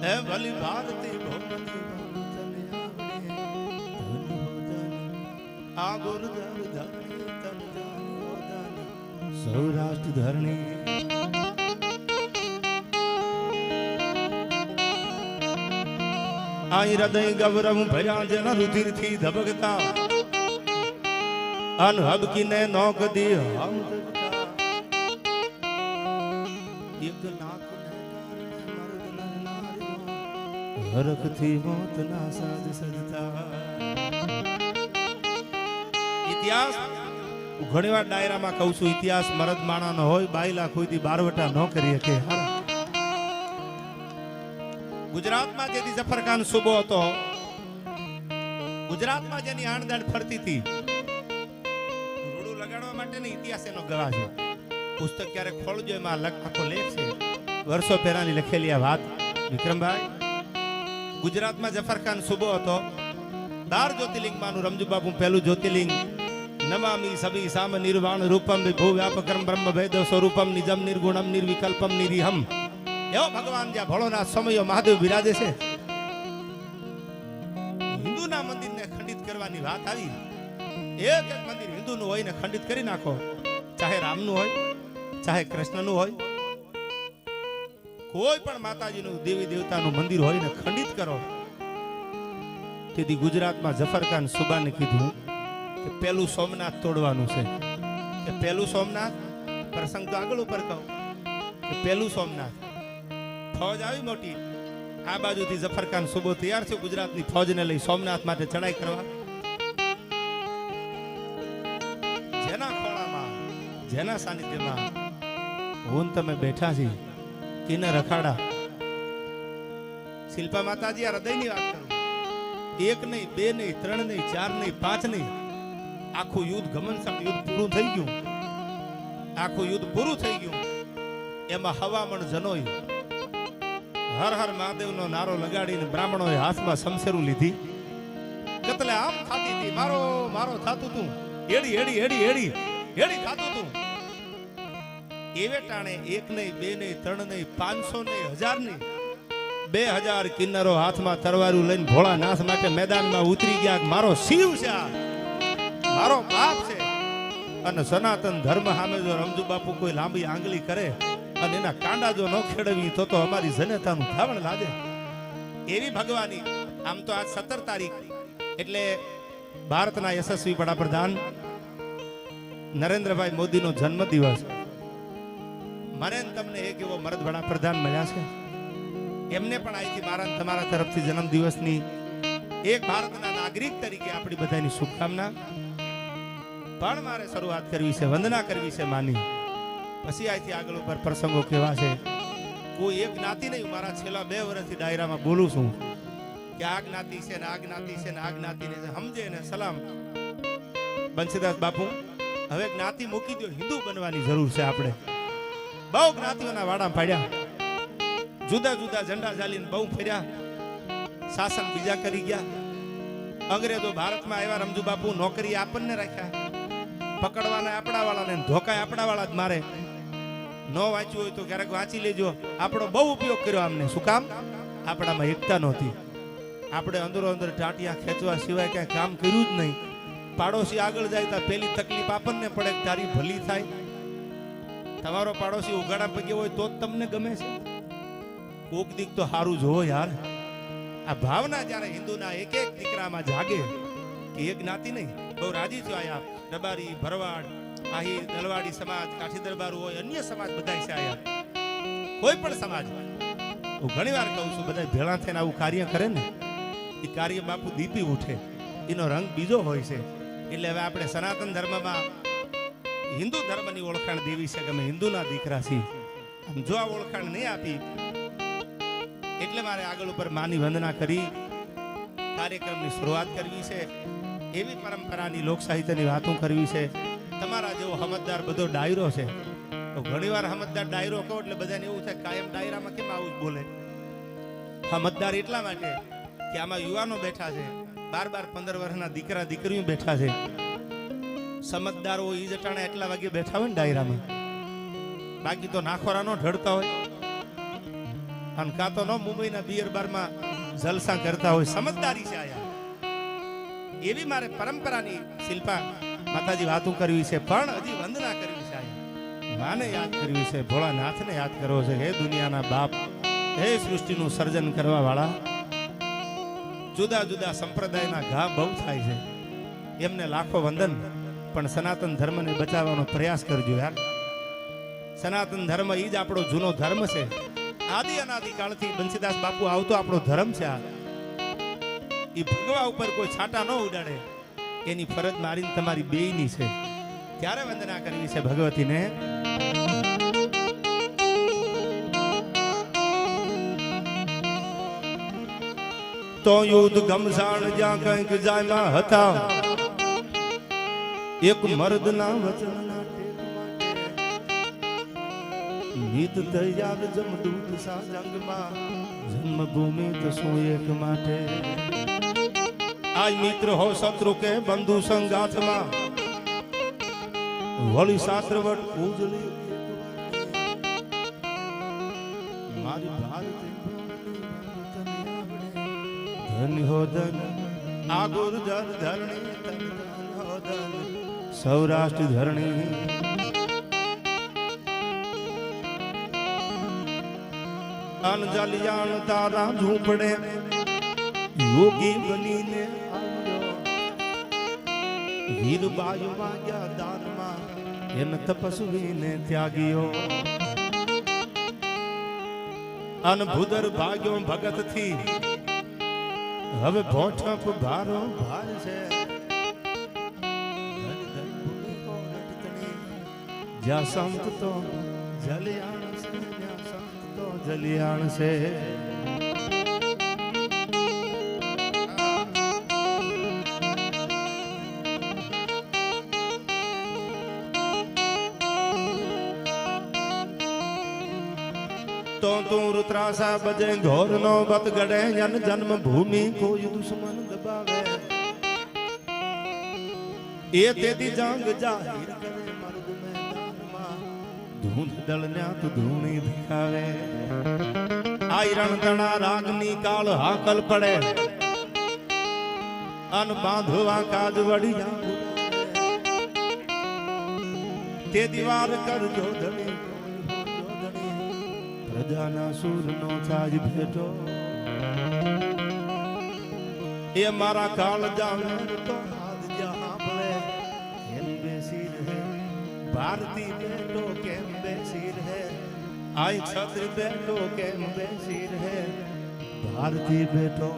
હે ભલી ભારતી ભોગની તને આવડે આ ગુરુદર ધરણી તન જાણ્યો દાની સૌરાષ્ટ્ર ધરણી આ હૃદય ગૌરવ ભર્યા જન રુધિર થી ધબકતા અન હબકીને નો કદી હમ એક લાખ હરખથી મોત ના સાજ સજતા ઇતિહાસ ઘણી વાર ડાયરામાં કહું છું ઇતિહાસ મરદ માણાનો હોય બાયલા કોઈથી બારવટા ન કરી શકે ગુજરાતમાં જેથી જફરખાન સુબો હતો ગુજરાતમાં જેની આણદાડ ફરતી હતી રોડું લગાડવા માટેનો ઇતિહાસ એનો ગવાહ છે પુસ્તક ક્યારે ખોલજો એમાં આખો લેખ છે વર્ષો પહેલાની લખેલી આ વાત વિક્રમભાઈ ગુજરાતમાં જફરખાન સુબો હતો 12 જ્યોતિર્લિંગમાંનું રમજુબાપુ પહેલું જ્યોતિર્લિંગ નમામિ સભી સામ નિર્વાણ રૂપમ વિભુ વ્યાપકમ બ્રહ્મ ભેદ સ્વરૂપમ નિજમ નિર્ગુણમ નિર્વિકલ્પમ નિરીહમ એવો ભગવાન જ્યાં ભોળોના સમયો મહાદેવ બિરાજે છે હિન્દુના મંદિરને ખંડિત કરવાની વાત આવી એક એક મંદિર હિન્દુનું હોય ને ખંડિત કરી નાખો ચાહે રામનું હોય ચાહે કૃષ્ણનું હોય કોઈ પણ માતાજીનું દેવી દેવતાનું મંદિર હોય ને ખંડિત કરો તેથી ગુજરાતમાં જફરખાન સુબાને કીધું કે પેલું સોમનાથ તોડવાનું છે કે પેલું સોમનાથ પ્રસંગ તો આગળ ઉપર કહું કે પેલું સોમનાથ ફૌજ આવી મોટી આ બાજુથી જફરખાન સુબો તૈયાર છે ગુજરાતની ફૌજને લઈ સોમનાથ માટે ચડાઈ કરવા જેના ખોળામાં જેના સાનિધ્યમાં હું તમે બેઠા છીએ કિન્નર અખાડા શિલ્પા માતાજી આ હૃદયની વાત કરું એક નહીં બે નહીં ત્રણ નહીં ચાર નહીં પાંચ નહીં આખું યુદ્ધ ગમનસક યુદ્ધ પૂરું થઈ ગયું આખું યુદ્ધ પૂરું થઈ ગયું એમાં હવામણ જનોય હર હર મહાદેવનો નારો લગાડીને બ્રાહ્મણોએ હાથમાં શમશેરું લીધી કતલે આમ થાતી હતી મારો મારો થાતું તું એડી એડી એડી એડી એડી થાતું તું એવે ટાણે એક નહીં બે નહીં ત્રણ નહીં 500 નહીં 1000 નહીં 2000 કિન્નરો હાથમાં તરવારું લઈને ભોળાનાથ માટે મેદાનમાં ઉતરી ગયા મારો શિવ છે મારો બાપ છે અને સનાતન ધર્મ સામે જો રમજુ બાપુ કોઈ લાંબી આંગળી કરે અને એના કાંડા જો ન ખેડવી તો અમારી જનતાનું ધાવણ લાગે એવી ભગવાની આમ તો આજ 17 તારીખ એટલે ભારતના યશસ્વી વડાપ્રધાન નરેન્દ્રભાઈ મોદીનો જન્મદિવસ મને તમને એક એવો મરદ વડાપ્રધાન મળ્યા છે એમને પણ અહીંથી મારા તમારા તરફથી જન્મદિવસની એક ભારતના નાગરિક તરીકે આપણી બધાની શુભકામના પણ મારે શરૂઆત કરવી છે વંદના કરવી છે માની પછી અહીંથી આગળ ઉપર પ્રસંગો કેવા છે કોઈ એક જ્ઞાતિ નહીં મારા છેલ્લા 2 વર્ષથી ડાયરામાં બોલું છું કે આ જ્ઞાતિ છે ને આ જ્ઞાતિ છે ને આ જ્ઞાતિને સમજે ને સલામ બંસીદાસ બાપુ હવે જ્ઞાતિ મૂકી દો હિન્દુ બનવાની જરૂર છે આપણે બહુ જ્ઞાતિઓના વાડા પાડ્યા જુદા જુદા ઝંડા ઝાલીને બહુ ફર્યા શાસન બીજા કરી ગયા અંગ્રેજો ભારતમાં આવ્યા રમજુ બાપુ નોકરી આપણને રાખ્યા પકડવાના આપણા વાળાને ધોકાય આપણા વાળા જ મારે નો વાંચ્યું હોય તો ક્યારેક વાંચી લેજો આપણો બહુ ઉપયોગ કર્યો આમને શું કામ આપણામાં એકતા નહોતી આપણે અંદરો અંદર ટાંટિયા ખેંચવા સિવાય ક્યાંય કામ કર્યું જ નહીં પાડોશી આગળ જાય તો પેલી તકલીફ આપણને પડે તારી ભલી થાય તમારો પાડોશી ઉગાડા પગે હોય તો જ તમને ગમે છે કોક દીક તો સારું જોવો યાર આ ભાવના જ્યારે હિન્દુના એક એક દીકરામાં જાગે કે એક જ્ઞાતિ નહીં બહુ રાજી છું આયા રબારી ભરવાડ આહી દલવાડી સમાજ કાઠી દરબારું હોય અન્ય સમાજ બધા છે આયા કોઈ પણ સમાજ હું ઘણી વાર કહું છું બધા ભેળા થઈને આવું કાર્ય કરે ને એ કાર્ય બાપુ દીપી ઉઠે એનો રંગ બીજો હોય છે એટલે હવે આપણે સનાતન ધર્મમાં હિન્દુ ધર્મની ઓળખાણ દેવી છે કે અમે હિન્દુના દીકરા છીએ જો આ ઓળખાણ નહીં આપી એટલે મારે આગળ ઉપર માની વંદના કરી કાર્યક્રમની શરૂઆત કરવી છે એવી પરંપરાની લોક સાહિત્યની વાતો કરવી છે તમારા જેવો સમજદાર બધો ડાયરો છે તો ઘણીવાર સમજદાર ડાયરો કહો એટલે બધાને એવું થાય કાયમ ડાયરામાં કેમ આવું જ બોલે સમજદાર એટલા માટે કે આમાં યુવાનો બેઠા છે 12-15 વર્ષના દીકરા દીકરીઓ બેઠા છે સમજદારો ઈ જટાણે એટલા વાગે બેઠા હોય ને ડાયરામાં બાકી તો નાખોરાનો ઢળતા હોય અને કાં તો ન મુંબઈના બિયર બારમાં જલસા કરતા હોય, સમજદારી છે આયા. એવી મારે પરંપરાની શિલ્પા માતાજી વાતો કરવી છે, પણ હજી વંદના કરવી છે આયા. માને યાદ કરવી છે, ભોળાનાથને યાદ કરવો છે. હે દુનિયાના બાપ, હે સૃષ્ટિનું સર્જન કરવા વાળા. જુદા જુદા સંપ્રદાયના ઘા બહુ થાય છે, એમને લાખો વંદન. પણ સનાતન ધર્મને બચાવવાનો પ્રયાસ કરજો યાર. સનાતન ધર્મ ઈ જ આપણો જૂનો ધર્મ છે. આદિ અનાદિ કાળથી બંસીદાસ બાપુ આવતો આપણો ધર્મ છે. આ ઈ ભગવા ઉપર કોઈ છાંટા ન ઉડાડે એની ફરજ મારીને તમારી બેયની છે. ત્યારે વંદના કરવી છે ભગવતીને. તો યુદ્ધ ગમસાણ જ્યાં કંઈક જાયમાં હતા, એક મર્દના વચનના નીત તૈયાર જમદૂત સા જંગમાં, જન્મભૂમિ તો શું એક માટે. આજ મિત્ર હો શત્રુ કે બંધુ સંગાથમાં, વળી શાસ્ત્રવટ પૂજલી મારી ભારત ધન હો ધન. આ ગુર્જર ધરણી ધન હો ધન, સૌરાષ્ટ્ર ધરણી. અનજલિયાણ તારા ઝૂંપડે યોગી બનીને આવ્યો, વીરબાયુ વાગ્યા દાનમાં, એન તપસ્વીને ત્યાગીઓ. અનભુદર ભાગ્યો ભગત થી, હવે ભોઠપ ભારો ભાર છે. જ્યાં સંત તો જલિયાણ છે, જ્યાં સંત તો જલિયાણ છે. તો તું રુદ્રાસા બજે ઘોર નો બત ગડે, જન જન્મ ભૂમિ કોઈ દુશ્મન દબાવે. એ તેદી જંગ જાહેર કરે મર્દ મેદાનમાં, ધૂંધ દળન્યા તો ધૂણી દેખાવે. આઈ રણધણા રાગની કાળ હાકલ પડે, અન બાંધવા કાજ વડિયા. તે દીવાર કરજો ધણી, પ્રજાના સૂરનો તાજ ભેટો. એ મારા કાળ જાવે તો હાથ જ્યાં ભળે, કેમ બેસી રહે ભારતી બેટો, કેમ બેસી રહે. આઈ છત્ર બેટો, કેમ બેસી રહે ભારતી બેટો.